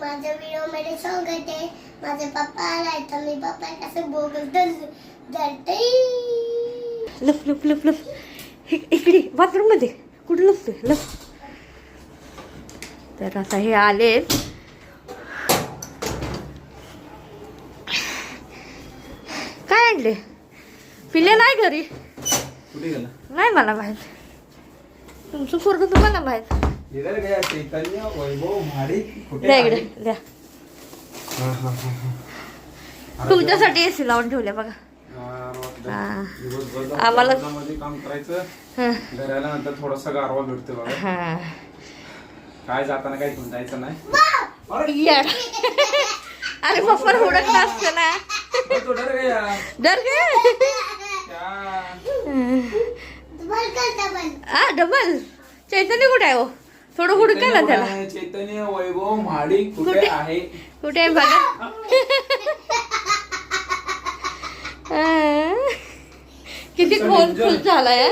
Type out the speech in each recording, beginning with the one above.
माझ्या व्हिडिओ मध्ये स्वागत आहे. माझे पप्पा आलाय तर मी पप्पा कसं बोगस धरते. लप लप लप लप इकडे बाथरूम मध्ये कुठे लपतोय लप. तर आता हे आलेत. काय आणले? पिल्ले नाही घरी. कुठे गेला? नाही मला माहित. तुमचं पोरगं तुम्हाला माहित. इधर गया चैतन्य वैभव महाडी कुठे द्या आहे? इकडे द्या. हा, हा, हा, हा. तुमच्यासाठी एसी लावून ठेवल्या बघा. हा, दिवसभर आम्हाला- मध्ये काम करायचं. हं. घरी आल्यानंतर थोडासा गारवा भेटतो बघा. हा. काय जाताना काही घेऊन जायचं नाही. यार. अरे पप्पा हुडकलं असतं ना. तो डर गया डर गए. क्या? डबल चैतन्य कुठे आहे हो? थोडं हुडका ना त्याला. चैतन्य वैभव महाडी कुठे कुठे? आहे? कुठे आहे बघा. किती खोल फुल झालाय.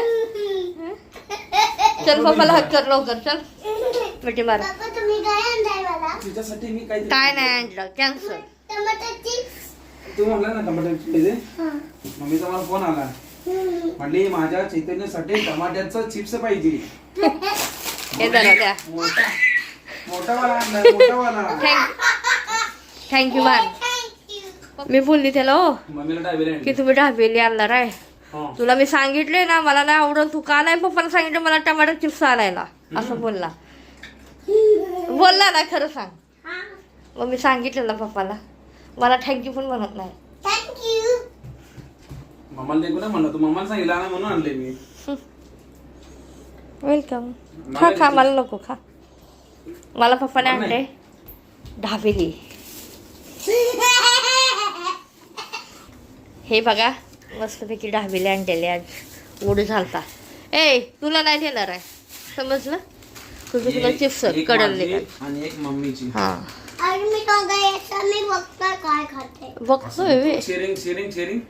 चल पप्पाला हात कर लवकर. चल मिठी मार. पप्पा तुम्ही काय आणताय मला? तुझ्यासाठी मी काही काय नाही आणलं कॅन्सल. टमाटर चिप्स. तू म्हणला ना टमाटर दे. मम्मीचा मला फोन आला. म्हणली माझ्या चैतन्यासाठी टमाट्याचं चिप्स पाहिजे. हे जरा द्या. मोठा मोठा वाला आणलाय, मोठा वाला. थँक्यू मान. मी बोलली त्याला हो मम्मीला डायबेल की तुम्ही ढाबेली आणणार आहे. तुला मी सांगितले ना मला नाही आवडत. तू का नाही पप्पाला सांगितलं मला टमाटर चिप्स आणायला असं बोलला. बोलला ना खरं सांग. मग मी सांगितलं पप्पाला. मला थँक्यू पण म्हणत नाही. थँक्यू. मम्माला देखू ना म्हणलं, तू मम्माला सांगितलं ना म्हणून आणले मी. वेलकम. खा खा मला नको खा. मला पप्पाने आणले ढाबेली. हे बघा मस्तपैकी ढाबेली आणलेले आज. मूड झालता. ए तुला नाही देणार आहे समजलं. तुला चिप्स एक कडले माझी आणि एक मम्मीची. हा आणि मी तो गायचा मी बघता काय खाते. बघतोय वे. Sharing sharing sharing.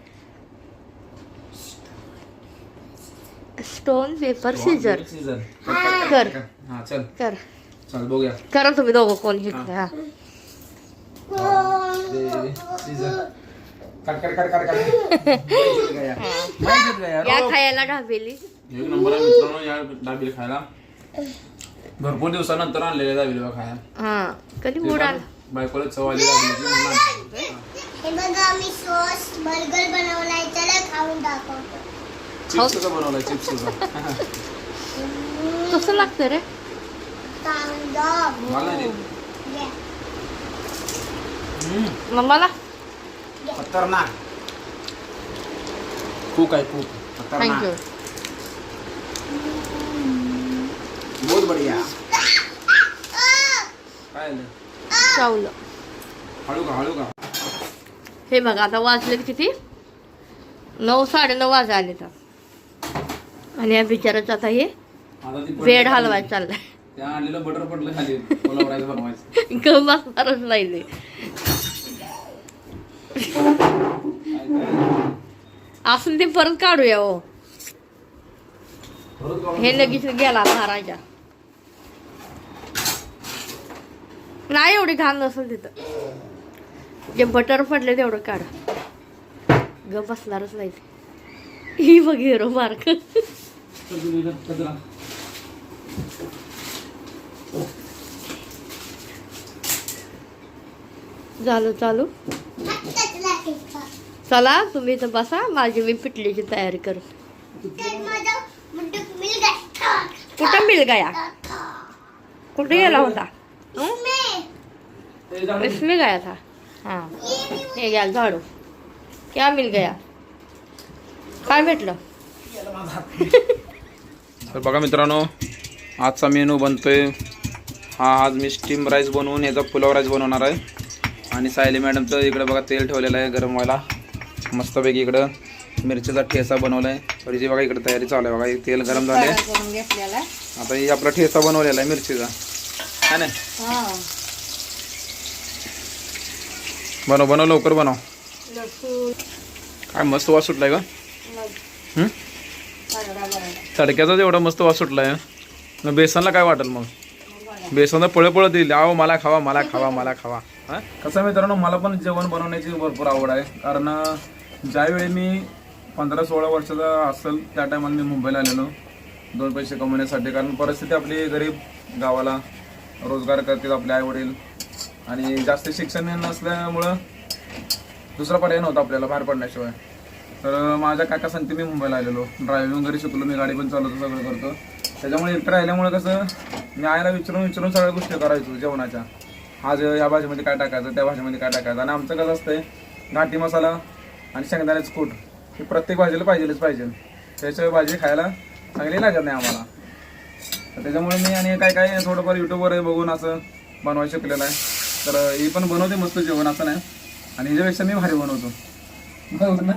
Stone paper scissor scissor कर. हा चल कर चल बघूया. करा तुम्ही दोघं कोण घेतलं. हा scissor cut cut cut cut cut. माहित गया या खायला ढाबेली. एक नंबर आहे मित्रांनो या दाबेली खायला. भरपूर दिवसानंतर आणलेले दाबेली बघा खायला. हा कधी मूड आला. बायकोला चव आली दाबेलीची म्हणून आणली. हे बघा मी सॉस बर्गर बनवलाय. चला खाऊन दाखवतो. चिप्सचा बनवलाय चिप्सचा. कसं लागतं रे. कांदा मला दे. घे. मम्माला खतरनाक खूप आहे खूप खतरनाक. थँक्यू. बहुत बढ़िया. काय झालं? चावलं. हळू का हळू का. हे बघा आता वाजले किती 9 साडेनऊ वाजा आले तर. आणि या बिचाराचं आता हे आता ती वेळ हलवायचं चाललाय. त्या आणलेलं बटर पडलं खाली कोलावरायचं बनवायचं. गम असणारच नाही. असून ते परत काढूया हो. हे लगेच गेला महाराजा. नाही एवढी घाण नसेल तिथं. जे बटर पडले तेवढं काढ. गप बसणारच नाही ते. ही बघ हिरो मार्क. झालं चालू. चला तुम्ही तर बसा. माझी मी पिटलीची तयारी कर. कुठं मिल गया. कुठे गेला होता. इसमें गया था. हाँ हे घ्या झाडू. क्या मिल गया. काय भेटलं. तर बघा मित्रांनो आजचा मेनू बनतोय. हा आज मी स्टीम राईस बनवून याचा पुलाव राईस बनवणार आहे. आणि सायली मॅडमचं इकडे बघा तेल ठेवलेलं आहे गरम व्हायला. मस्तपैकी इकडं मिरचीचा ठेसा बनवला आहे. थोडीशी बघा इकडे तयारी चालू आहे. बघा तेल गरम झाले. आता ही आपला ठेसा बनवलेला आहे मिरचीचा. है ना. बनव बनव लवकर बनव. काय मस्त वास सुटलाय का. तडक्याचाच एवढा मस्त वास सुटलाय. मग बेसनला काय वाटेल मग. बेसन पळपळ देईल, अहो मला खावा मला खावा मला खावा. कसं मित्रांनो, मला पण जेवण बनवण्याची भरपूर आवड आहे. कारण ज्यावेळी मी 15-16 वर्षाचा असेल त्या टायमाला मी मुंबईला आलेलो 2 पैसे कमवण्यासाठी. कारण परिस्थिती आपली गरीब, गावाला रोजगार करतात आपले आई वडील आणि जास्त शिक्षण नसल्यामुळं दुसरा पर्याय नव्हता आपल्याला बाहेर पडण्याशिवाय. तर माझ्या काका सांगते मी मुंबईला आलेलो, ड्रायव्हिंग वगैरे शिकलो, मी गाडी पण चालवतो, सगळं करतो. त्याच्यामुळे एकटं राहिल्यामुळे कसं मी आईला विचारून सगळ्या गोष्टी करायचो जेवणाच्या. आज या भाजीमध्ये काय टाकायचं, त्या भाजीमध्ये काय टाकायचं. आणि आमचं कसं असतंय, घाटी मसाला आणि शेंगदाण्याचं कूट हे प्रत्येक भाजीला पाहिजेच पाहिजे. त्याशिवाय भाजी खायला चांगली लागत नाही आम्हाला. तर त्याच्यामुळे मी आणि काय थोडंफार यूट्यूबवर बघून असं बनवायला शिकलेलं आहे. तर ही पण बनवते मस्त जेवण, असं नाही. आणि हिच्यापेक्षा मी भारी बनवतो, बरोबर ना.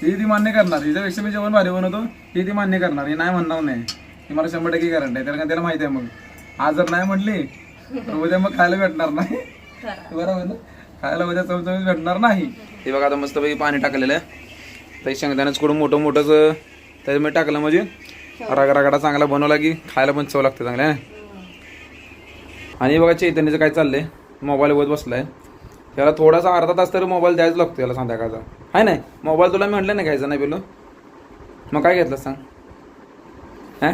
ती मान्य करणार, हिच्यापेक्षा मी जेवण भारी बनवतो, ती मान्य करणार. ही नाही म्हणणार नाही, ही मला 100% गॅरंटी आहे. कारण त्याला माहिती आहे मग आज जर नाही म्हटली तर उद्या मग खायला भेटणार नाही, बरोबर ना. खायला उद्या चमचमीत भेटणार नाही. हे बघा आता मस्तपैकी पाणी टाकलेलं आहे. तर शेंगदाण्याच कडून मोठं त्याच्यामध्ये टाकलं म्हणजे रगडा चांगला बनवला की खायला पण चव लागते चांगल्या. आणि बघा चैतन्याचं काय चाललंय, मोबाईल बघत बसलाय. त्याला थोडासा अर्धा तास तरी मोबाईल द्यायच लागतो याला संध्याकाळचा, आहे नाही. मोबाईल तुला मी म्हटलं नाही घ्यायचा नाही बोललो, मग काय घेतलं सांग. हां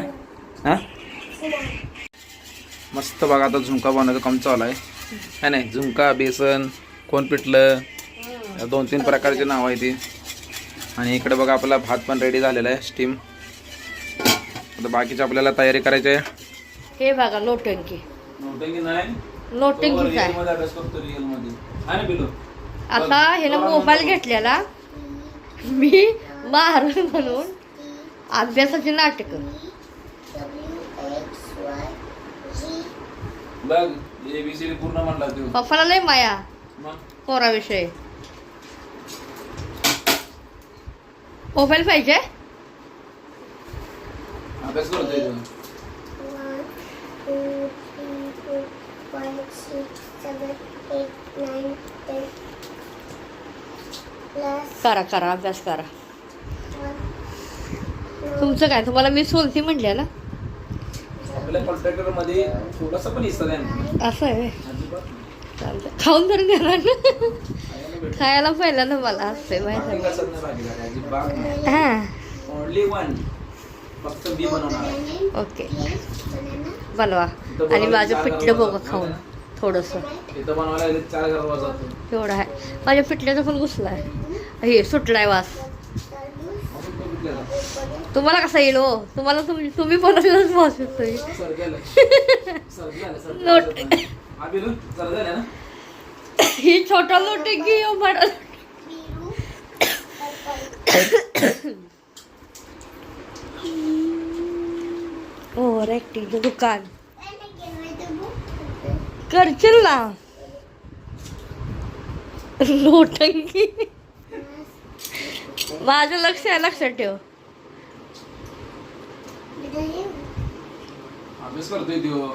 मस्त बघा आता झुणका बनवायचं काम चालू आहे नाही. झुणका, बेसन, कोण पिठलं, 2-3 प्रकारचे नाव आहे ती. आणि इकडे बघा आपला भात पण रेडी झालेला आहे स्टीम. आता बाकीची आपल्याला तयारी करायची आहे. हे बघा नोटंकी नाही, नोटंकीच आहे. आता ह्याला मोबाईल घेतलेला मी महाराज म्हणून अभ्यासाची नाटकं बघ ABCD पूर्ण म्हणला तू. पप्पाला लय माया पोराविषयी. मोबाईल पाहिजे, अभ्यास करतोय तू. 1 2 3 4 5 6 7 8 9 10 प्लस करा अभ्यास करा. 1 तुमचं काय, तुम्हाला मी सोलती म्हणले ना. आपल्या कॉन्ट्रॅक्टर मध्ये थोडासा पण हिस्सा द्या ना. असं आहे चालतं, खाऊन तरी देणार ना. खायला पहिला ना मला असते माहिती. हां ओनली वन, फक्त बी बनवणार. ओके बनवा. आणि माझं पिठलं बघा खाऊन थोडंसं. इथं बनवायला 4 घरावर जातो एवढं आहे. माझ्या पिठल्याचा पण घुसला आहे, हे सुटलाय वास. तुम्हाला कसा येईल हो, तुम्हाला तुम्ही बनवलेलाच वास येतोय. लोट ही छोटा लोट आहे की बडा. ओव्हर ॲक्टिंगचं दुकान करशील ना. नोटंकी माझं लक्ष आहे, लक्षात ठेव. अभ्यास करतोय देव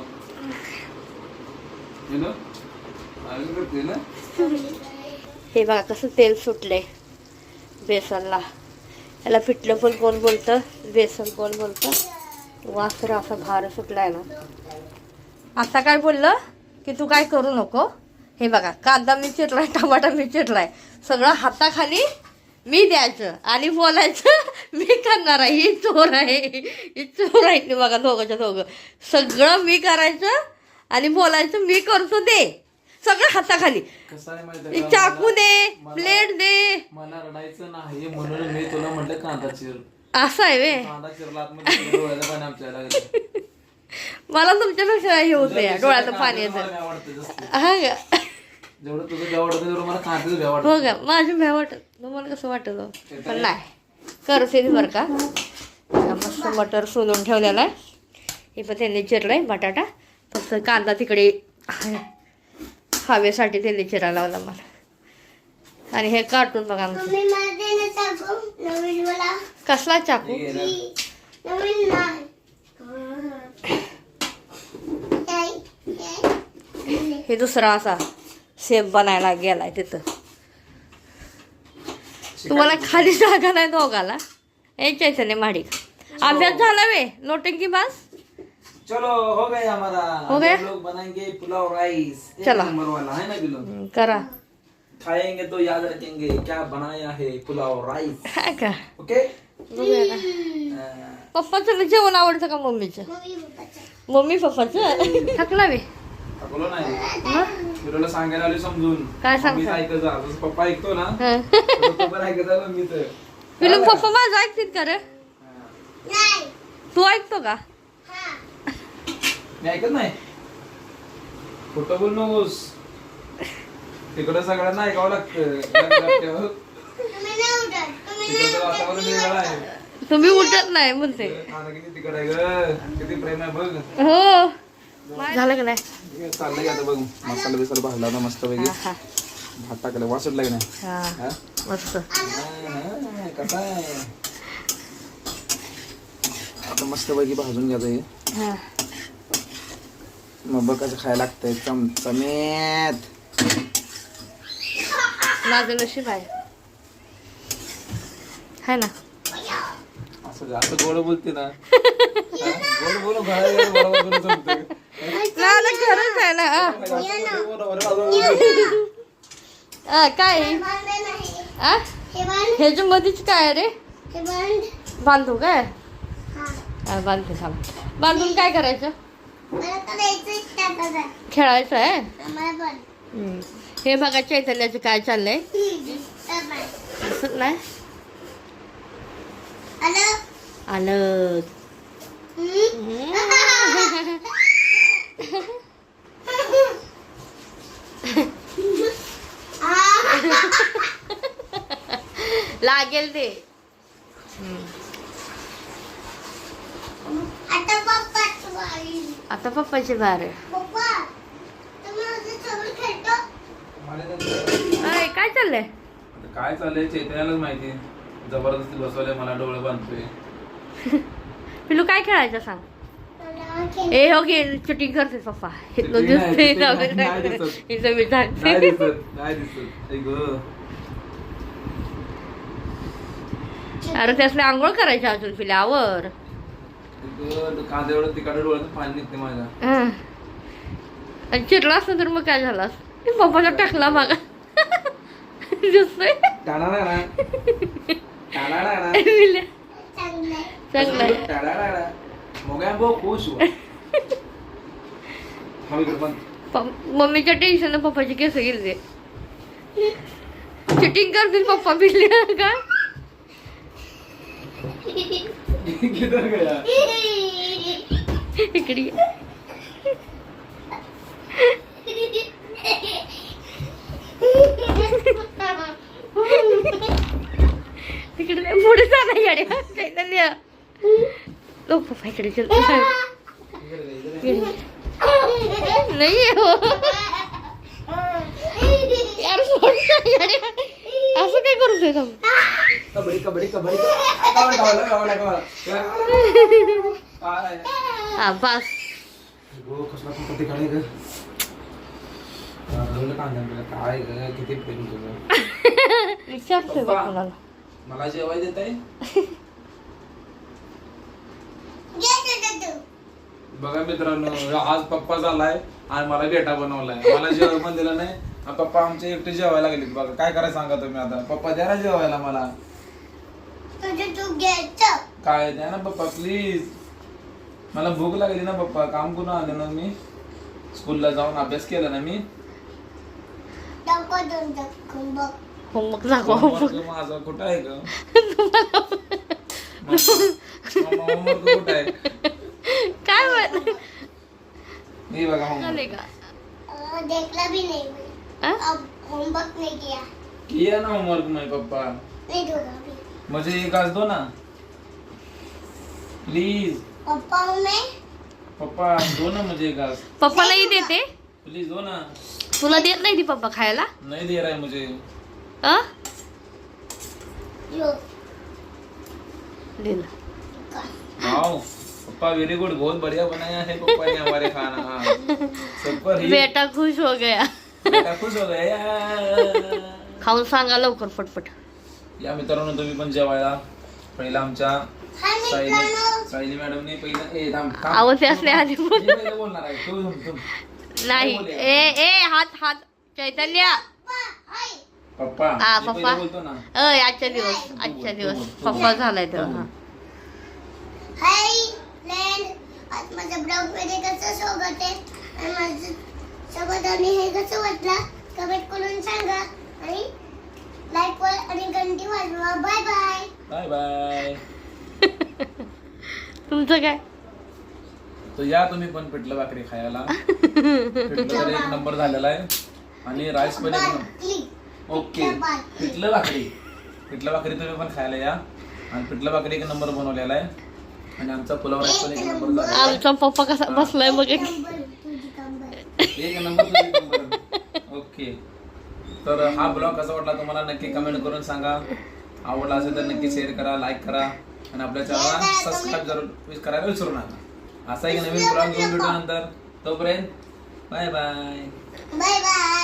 ना. हे बघा कसं तेल सुटलंय बेसनला. याला पिठलं पण कोण बोलतं, बेसन कोण बोलतं. वास तर असा भार सुटलाय ना. आता काय बोललं की तू काय करू नको. हे बघा कांदा मी चिरलाय, टमाटा मी चिरलाय, सगळं हाताखाली मी द्यायचं आणि बोलायचं मी करणार आहे. ही चोर आहे, ही चोर आहे. ते बघा दोघं सगळं मी करायचं आणि बोलायचं मी करतो. दे सगळं हाताखाली. चाकू दे, प्लेट दे. मला रडायचं नाही म्हणून मी तुला म्हटलं कांदा चिर. असं आहे वे. कांदा चिरला आतमध्ये डोळ्याला पाणी आमच्या. मला तुमच्यापेक्षा हे होतं डोळ्याचं पाणी येतं. हा का, जेवढं तुझं भ्या वाटत तेवढं मला कांद्याचं भ्या वाटत. हो का, माझं भ्या वाटत, तुम्हाला कसं वाटत पण नाही करते बरं का. मस्त मटर सोलून ठेवलेला आहे. हे पण त्यांनी चिरलाय बटाटा, फक्त कांदा तिकडे हवेसाठी त्यांनी चिरायला लावला मला. आणि हे काटून बघा आमचं. मम्मी मला दे ना चाकू, नवीन मला. कसला चाकू. नवीन नाही. हे दुसरा असा सेब बनायला गेलाय तिथं. तुम्हाला खाली जागा नाही दोघाला. यायचं नाही माडी. अभ्यास झाला वे नोटंकी बास. चलो हो गया हमारा हो गया? हम लोग बनाएंगे पुलाव राइस चला। नंबर वाला है ना बिलो करा खाएंगे तो याद रखेंगे क्या बनाया है पुलाव राइस हा का ओके बघूया ना. पप्पाचं जेवण आवडतं का मम्मीचं? मम्मी पप्पाचं. मम्मी पप्पाचं थकला मी बोलो नाही तुला सांगायला आले समजून काय सांगता? मम्मीचं ऐकत जा जसं पप्पा ऐकतो ना हं. तसं तो पण ऐकत जा मम्मीचं पिलू पप्पा माझं ऐकतील का रे? नाही. तू ऐकतो का? हा. मी ऐकत नाही खोटं बोल नकोस तिकडं सगळ्यांना ऐकावं लागतं लक्षात ठेव. तुम्ही नाही उठत. तुम्ही नाही तिकडचं वातावरण वेगळं आहे तुम्ही उठत नाही म्हणते. माझं किती तिकड आहे ग किती प्रेम आहे बघ हो झालं का नाही? चाललंय की आता बघ मसाला बिसाला भाजला आता मस्त पैकी हा भात टाकलं वाचलं की नाही हा हा? मस्त. हा, कसा आहे आता मस्त पैकी भाजून घ्यायचं हे हा मग बघ कसं खायला लागतंय चमचमीत माझं नशीब आहे हाय ना. असं असं गोड बोलते ना हा? गोड बोलू घालायला बरोबर तुला जमतंय. ना खरंच आहे ना. काय बांधले नाही. आ? हे बांध. ह्याच्या मध्येच काय आहे रे? हे बांध. बांधू काय? हा. हा, बांधते थांब. बांधून काय करायचं? मला करायचं त्याचा. खेळायचं आहे. आम्हाला पण. हम्म. हे बघा चैतन्याचं काय चाललंय असं नाही आलं. आलं. लागेल ते. आता पप्पाच वारी. आता पप्पाची बार आहे. पप्पा तुम्ही माझ्यासोबत खेळतो. अय, काय चाललंय? आता काय चाललंय चैतन्यालाच माहिती जबरदस्ती बसवलंय मला डोळे बांधतोय पिलू काय खेळायचं सांग. मला खेळ. ए हो घे चुटिंग करते पप्पा इथलं Shooting नाही, दिसते shooting नाही दिसत. इथं मी नाही टाकते. दिसत नाही दिसत ऐक गं. अरे त्यासले आंघोळ करायची अजून पिल्यावर. कांदा एवढं तिकडे डोळ्यात पाणी निघते माझ्या हं. आणि चिरला असतं तर मग काय झालं असतं? पप्पाचा टाकला मागा दिसतोय टाळाळा. टाळाळा. पिल्या. चांगलं आहे. चांगलं आहे. टाळाळा. मोगॅ बो खुश हुआ हम इकडे पण मम्मीच्या टेन्शन पप्पाची केस गेले चिटिंग करतील पप्पा पिल्या का किधर गया इकडे ये. तिकडे नाही, पुढे जाणार गाड्या चैतन्य लोक पप्पा इकडे चल नाही हो यार सोड ना गाड्या. असं काय करतोय तुम्ही? कबड्डी कबड्डी कबड्डी हा बस कसला पण तिकडे ग काय ग किती प्रेम तुझं विचारतोय बा कोणाला. मला जेवाय देत आहे बघा मित्रांनो आज पप्पा झालाय आणि मला गेटा बनवलाय मला जेवण पण दिलं नाही आणि पप्पा आमचे एकटे जेवायला गेले बघा काय करायचं सांगा तुम्ही आता पप्पा द्या ना जेवायला मला तू घ्यायचं. काय द्या ना पप्पा प्लीज मला भूक लागली ना पप्पा काम करून आले ना मी स्कूलला जाऊन अभ्यास केला ना मी डोकं दोन दाखवून बघ. होमवर्क दाखवा होमवर्क माझा कुठं आहे ग होमवर्क कुठं आहे काय म्हण मी बघा होमवर्क झाले का देखला भी नहीं मैं. आ? अब होमवर्क नहीं किया. किया ना होमवर्क मैं पप्पा नहीं दूंगा अभी. मुझे एक आज दो ना प्लीज पापा हूँ मैं. पप्पा दो ना मुझे एक आज पप्पालाही देते प्लीज दो ना तुला देत नाही ती पप्पा खायला नहीं दे रहा है मुझे अ यो. दिलं वाओ पप्पा वेरी गुड बहुत बढ़िया बनाया है पप्पा ने हमारे खाना हाँ सुपर ही बेटा खुश हो गया बेटा खुश हो गया खाऊन सांगा लवकर पटपट या मित्रांनो तुम्ही पण जेवायला पहिला आमच्या सायली मॅडमने पहिलं अहो ते असले आधी बोल. बोलणार आहे तू नाही ए हात चैतन्य पप्पा हा, मी पप्पा. पहिलं बोलतो ना. आजच्या दिवस पप्पा झालाय तर हा. हाय फ्रेंड, आज माझ्या ब्लॉग मध्ये कसं स्वागत आहे आणि माझं सोबत आणि हे कसं वाटलं कमेंट करून सांगा आणि लाईक वर आणि घंटी वाजवा. Bye bye. Bye bye. तुमचं काय तर या तुम्ही पण पिठलं भाकरी खायला. पिठलं तर एक नंबर झालेला आहे आणि राईस पण एक नंबर. ओके पिठलं भाकरी तुम्ही पण खायला या. आणि पिठलं भाकरी एक नंबर बनवलेला आहे आणि आमचा पुलाव राईस पण एक नंबर झाला. आमचा पप्पा कसा बसलाय बघ. एक नंबर तुझी नंबर. ओके तर हा ब्लॉग कसा वाटला तुम्हाला नक्की कमेंट करून सांगा. आवडला असेल तर नक्की शेअर करा, लाईक करा आणि आपल्या चॅनलला सबस्क्राईब जरूर करायला विसरू नका. असा एक नवीन ब्लॉग घेऊन भेटू नंतर. तोपर्यंत बाय बाय. Bye bye.